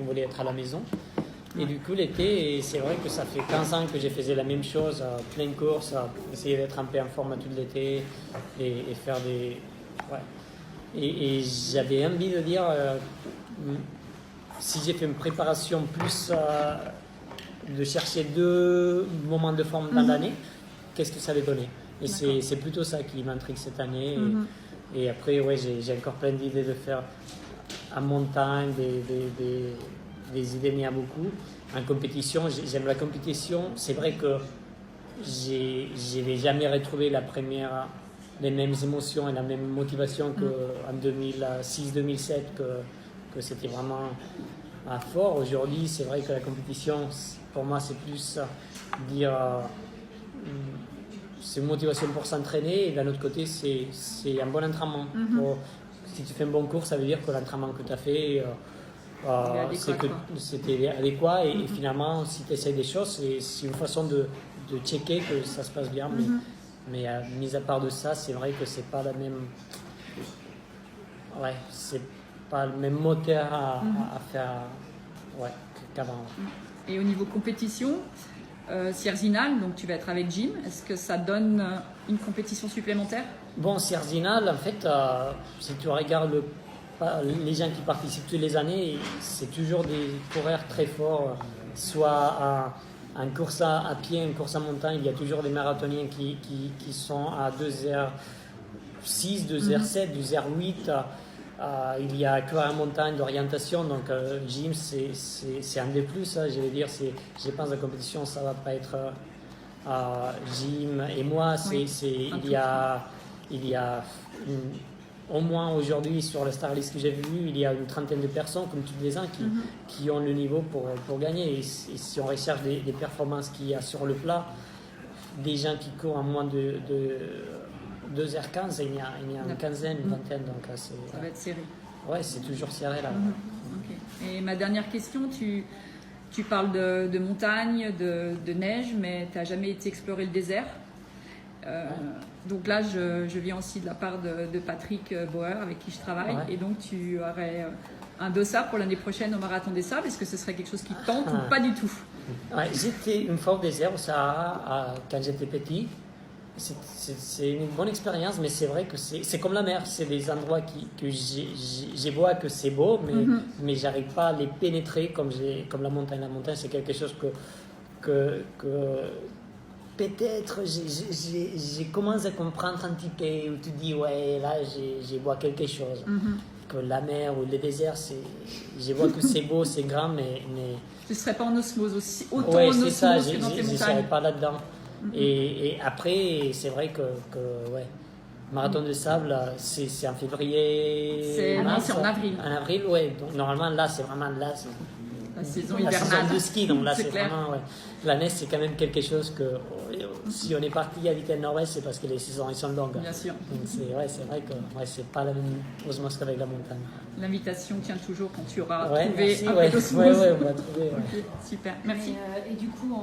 voulait être à la maison. Et du coup, l'été, c'est vrai que ça fait 15 ans que j'ai fait la même chose, plein de courses, essayer d'être un peu en forme tout l'été et faire des... Ouais. Et j'avais envie de dire, si j'ai fait une préparation plus de chercher 2 moments de forme dans l'année, qu'est-ce que ça allait donner? Et c'est plutôt ça qui m'intrigue cette année. Et après, ouais, j'ai encore plein d'idées de faire en montagne, des idées, mais il y a beaucoup. En compétition, j'aime la compétition. C'est vrai que je n'ai jamais retrouvé les mêmes émotions et la même motivation qu'en 2006-2007, que c'était vraiment fort. Aujourd'hui, c'est vrai que la compétition, pour moi, c'est plus dire... c'est une motivation pour s'entraîner, et d'un autre côté, c'est un bon entraînement. Si tu fais un bon cours, ça veut dire que l'entraînement que tu as fait, c'était adéquat, et finalement, si tu essaies des choses, c'est une façon de checker que ça se passe bien. Mais mis à part de ça, c'est vrai que c'est pas la même... Ouais, c'est pas le même moteur à faire qu'avant. Et au niveau compétition, Sierzinal, donc tu vas être avec Jim, est-ce que ça donne une compétition supplémentaire? Bon, Sierzinal, en fait, si tu regardes les gens qui participent toutes les années, c'est toujours des coureurs très forts, soit en course à pied, en course à montagne, il y a toujours des marathoniens qui sont à 2h06, 2h07, 2h08. Il y a que en montagne d'orientation, donc Jim c'est un des plus, je vais dire, je pense que la compétition ça va pas être Jim et moi, il y a au moins aujourd'hui sur la Star List que j'ai vu, il y a une trentaine de personnes comme tous les ans qui ont le niveau pour gagner, et si on recherche des performances qu'il y a sur le plat, des gens qui courent en moins de 2h15, il y a une quinzaine, une vingtaine, donc ça va être serré. Ouais, c'est toujours serré là. Okay. Et ma dernière question, tu parles de montagne, de neige, mais tu n'as jamais été explorer le désert. Donc là, je viens aussi de la part de Patrick Bauer, avec qui je travaille, et donc tu aurais un dossard pour l'année prochaine au Marathon des Sables. Est-ce que ce serait quelque chose qui te tente ou pas du tout? Ouais, j'étais une fois au désert, au Sahara, quand j'étais petit. C'est une bonne expérience, mais c'est vrai que c'est comme la mer, c'est des endroits que je vois que c'est beau, mais j'arrive pas à les pénétrer comme la montagne. La montagne, c'est quelque chose que peut-être je commence à comprendre un petit peu, où tu dis, ouais, là, je vois quelque chose. Que la mer ou le désert, je vois que c'est beau, c'est grand, mais... Tu ne serais pas en osmose aussi, autant en osmose que dans tes montagnes. Je ne serais pas là-dedans. Et après, c'est vrai que Marathon de Sable, c'est en février. C'est en avril. En avril, oui. Donc normalement, là, c'est vraiment la saison hivernale. La saison de ski, donc là, c'est clair. vraiment. Ouais. La neige, c'est quand même quelque chose que. Si on est parti habiter le Nord-Ouest, c'est parce que les saisons sont longues. Bien sûr. Donc c'est vrai que c'est pas la même osmose qu'avec la montagne. L'invitation tient toujours quand tu auras trouvé un peu d'osmose. Ouais, on va trouver. Okay, super, merci. Et du coup,